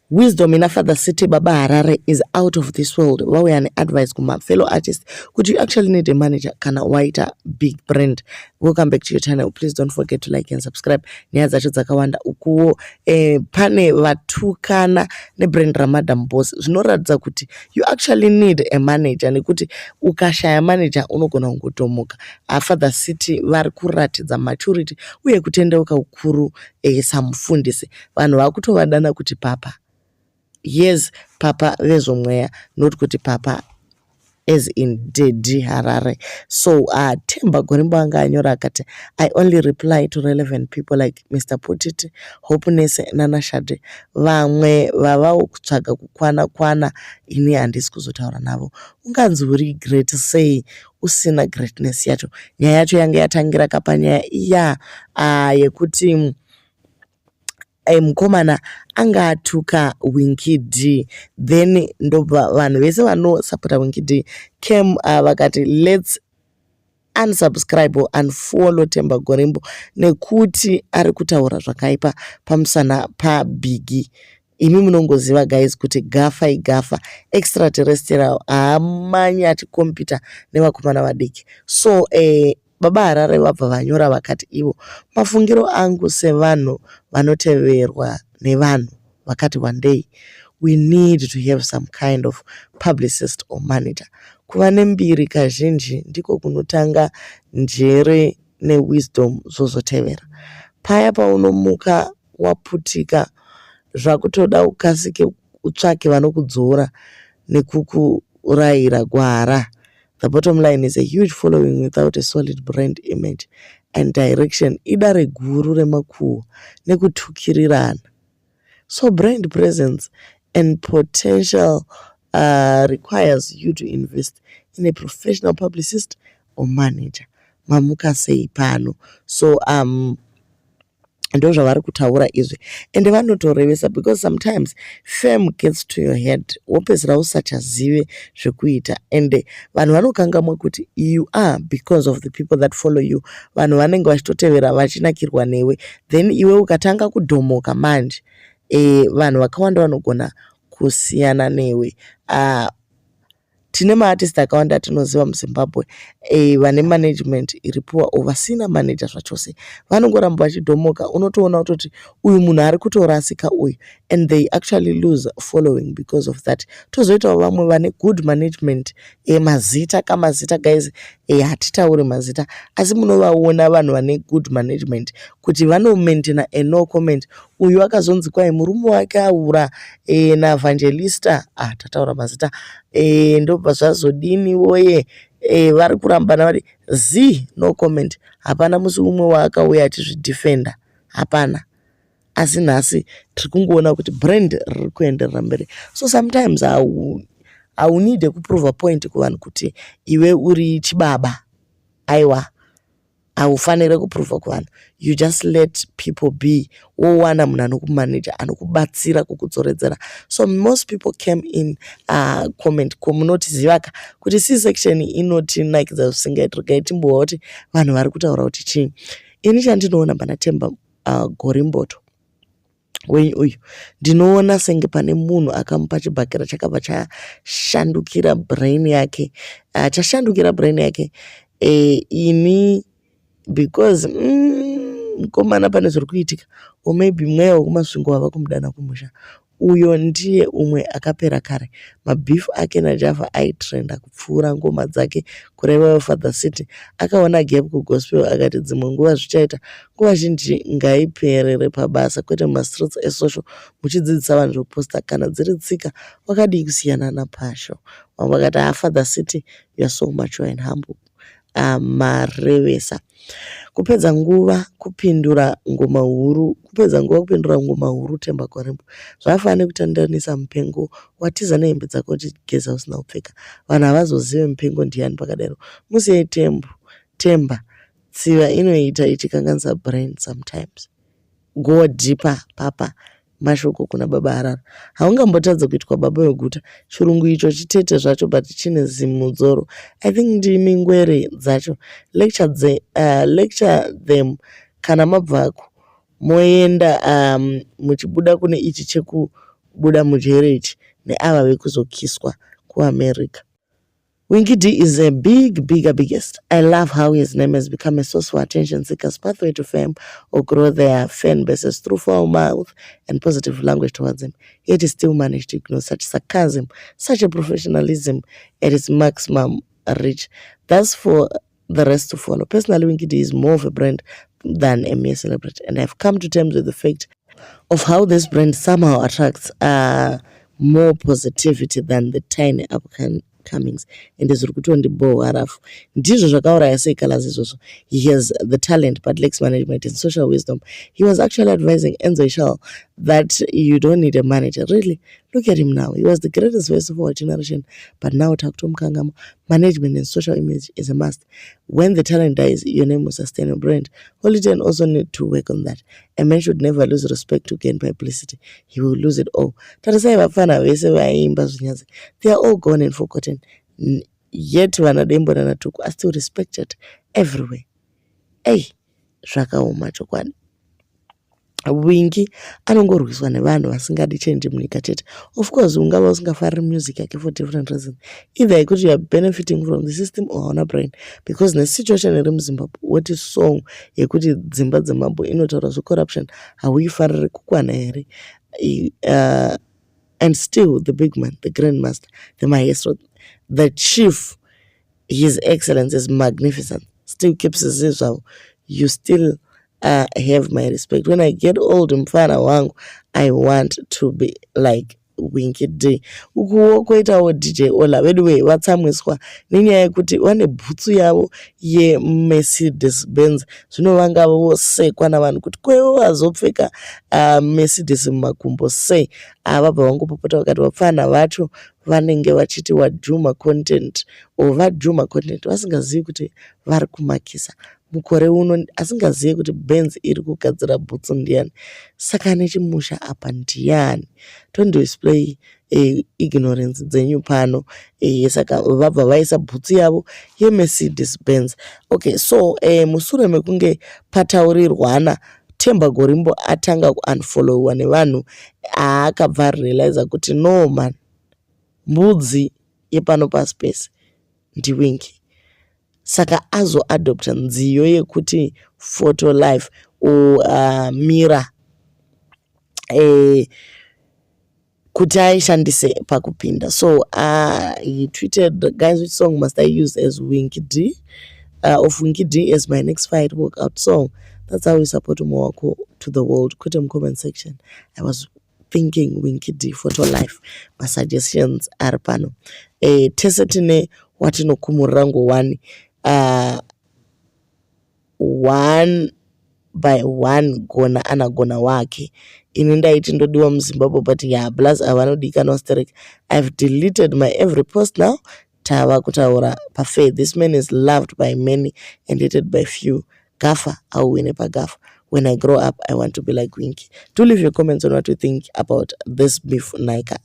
Wisdom in Father City Baba Harare is out of this world. What we an advice kuma fellow artists. Could you actually need a manager? Kana whiter big brand. Welcome back to your channel. Please don't forget to like and subscribe. Nya zacho dzakawanda ukuwo pane vatukana ne brand Ramadam Boss. Zvinoratidza kuti you actually need a manager nekuti ukashaya manager unogona kungotomoka. Father City vari kuratidza maturity uye kutendeuka ukuru samufundisi. Vanhu vakutovadana kuti papa. Yes, Papa vezomweya, not kuti Papa as in Dedi Harare. So Themba Gorimbo anga anyora akati, I only reply to relevant people like Mr. Potiti, Hopeness, Nana Shade. Vamwe vavao kutsvaga kukwana ini handisi kuzotaura navo. Unganzuri great say usina greatness yacho. Nyaya yacho yange yatangira kapanyaya iya yekuti mukomana anga atuka Winky D, then ndobva vanhu vese vanosapota Winky D came vakati let's unsubscribe or unfollow Themba Gorimbo nekuti ari kutaura zvakaipa pamusana paBiggy. Imi munongoziva guys kuti gafa extraterrestrial amanyati kompyuta nevakomana vadiki. So Baba Harare vabva vanyora vakati ivo mafungiro angu sevanhu vanoteverwa nevanhu vakati one day we need to have some kind of publicist or manager. Kuva nembiri kazhinji ndiko kunotanga njere newisdom zozotevera. Paya paunomuka waputika zvakutoda ukasike utsvake vanokudzora nekukurayira gwara. The bottom line is a huge following without a solid brand image and direction. Idare guru remakuwa nekutukirirana. So brand presence and potential requires you to invest in a professional publicist or manager. Mamuka sei pano. So ndo zvavari kutaura izvi ende vanotorevesa because sometimes fame gets to your head wopedzera usachazive zvekuita ende vanhu vanokangamwa kuti you are because of the people that follow you. Vanhu vanenge vachitotevera vachinakirwa newe then iwe ukatanga kudhomoka manje vanhu vakawanda vanogona kusiyana newe. Tine maartist akawanda tinoziva muZimbabwe vane management iripuwa vasina manager zvachose vanongoramba vachidhomoka unotoona kuti uyu munhu ari kutorasika uyu and they actually lose following because of that. Tozoitawo vamwe vane good management mazita kamazita guys hatitauri mazita asi munovaona vanhu vane good management kuti vanomaintaina a no comment. Uyu akazonzi kwai murume wake aura naEvangelista tataura mazita ndobva zvazodini woye vari kurambana vari no comment. Hapana musi umwe waakauya achizvidefenda hapana. Asi nhasi tiri kungoona kuti brand riri kuenderera mberi. So sometimes haunide kuprove a point kuvanhu kuti iwe uri chibaba aiwa haufanire kuprova kuvanhu. You just let people be. Wowana munhu anokumanager anokubatsira kukudzoredzera. So most people came in comment komunotizivaka kuti si section inoti nakidza zvisingaitike timbowa kuti vanhu vari kutaura kuti chii. Ini chandinoona pana Themba Gorimboto uyu ndinoona senge pane munhu akamupa chibhakera chakabva chashandukira brain yake ini because mukomana pane zviri kuitika or maybe mweya wekumasvingo wava kumudana kumusha. Uyo ndiye umwe akapera kare. Mabhifu ake naJaffa aitrenda kupfuura ngoma dzake kureva Father City. Akaona gap kugospel akati dzimwe nguva zvichaita nguva zhinji ngaiperere pabasa kwete mumastreets esocial muchidzidzisa vanhu zvokuposta kana dziri tsika wakadii kusiyana naPasho. Vamwe vakati Father City you are so mature and humble. Marevesa kupedza nguva kupindura ngoma huru Themba Gorimbo zvafanira kutandanisa mupengo watiza nehembe dzako uchigeza usina kupfeka. Vanhu havazozive mupengo ndiani pakadaro. Musiyei Themba tsiva inoita ichikanganisa brain sometimes. Go deeper papa. Mashoko kuna Baba Harare. Haungambotadza kuitwa baba weguta. Chirungu icho chitete zvacho but chine zimudzoro. I think ndimi ngwere dzacho. Lecture them kana mabvako moenda muchibuda kune ichi kubuda mujerechi neava vekuzokiswa kuamerica. Winky D is a biggest. I love how his name has become a source for attention seekers' pathway to fame or grow their fan bases through foul mouth and positive language towards him. Yet he still managed to ignore such sarcasm, such a professionalism at its maximum reach. That's for the rest to follow. Personally, Winky D is more of a brand than a mere celebrity, and I've come to terms with the fact of how this brand somehow attracts more positivity than the tiny upcomings. And zviri kutondibohwa harafu ndizvo zvakauraya sei Colors izvozvo. He has the talent but lacks management and social wisdom. He was actually advising Enzo Ishal that you don't need a manager. Really, look at him now. He was the greatest voice of our generation, but now Takuto Mkangama, management and social image is a must. When the talent dies, your name will sustain a brand. Holiday also need to work on that. A man should never lose respect to gain publicity. He will lose it all. Tarisai vafana vese vaimba zvinyazi. They are all gone and forgotten. Yet vana Dembo naNatuku are still respected everywhere. Hey, zvakaoma chokwadi. Winky anongorwiswa nevanhu vasingadi change munyika chete. Of course ungava usingafariri music yake for different reasons. Either yekuti you are benefiting from the system or hauna brain. Because nesituation iri muZimbabwe, what is song yekuti dzimba dzemambo inotaura zvecorruption hauifariri kukwana here. And still the big man, the grandmaster, the maestro, the chief, his excellence is magnificent, still keeps his zizwa. You still have my respect. When I get old, mfana wangu, I want to be like Winky D. Ukuwo kwoitawo DJ Ola anyway vatsamwiswa nenyaya yekuti vane bhutsu yavo yeMercedes Benz. Zvino vanga vosekwa navanhu kuti kwewo vazopfeka Mercedes mumakumbo sei. Vabva vangopopota vakati vapfana vacho vanenge vachiti wajuma content or vajuma content vasingazivi kuti vari kumakisa mukore uno, asingazivi kuti Benz iri kugadzira bhutsu ndiani. Saka nechimusha apa ndiani? Don't display ignorance dzenyu pano. Saka vabva vaisa bhutsu yavo yeMercedes Benz. Okay, so mushure mekunge pataurirwana Themba Gorimbo atanga kuunfollowa nevanhu akabva realize kuti no man, mbudzi yepano paspace ndiWinky. Saka azoadopta nziyo yekuti photo life mira kuti aishandise pakupinda. So he tweeted, guys, which song must I use as Winky D? Of Winky D as my next fight workout song. That's how we support Mwako to the world. Put in comment section. I was thinking Winky D photo life. My suggestions are pano. Tesetine watino kumurango wani. One by one gona anagona wake. Ininda itindodiwa mZimbabwe but yeah, plus avanodika nosteric. I've deleted my every post now. Tava kutaura pafe. This man is loved by many and hated by few. Gafa au wine pa gafa. When I grow up, I want to be like Winky. Do leave your comments on what you think about this beef Nika.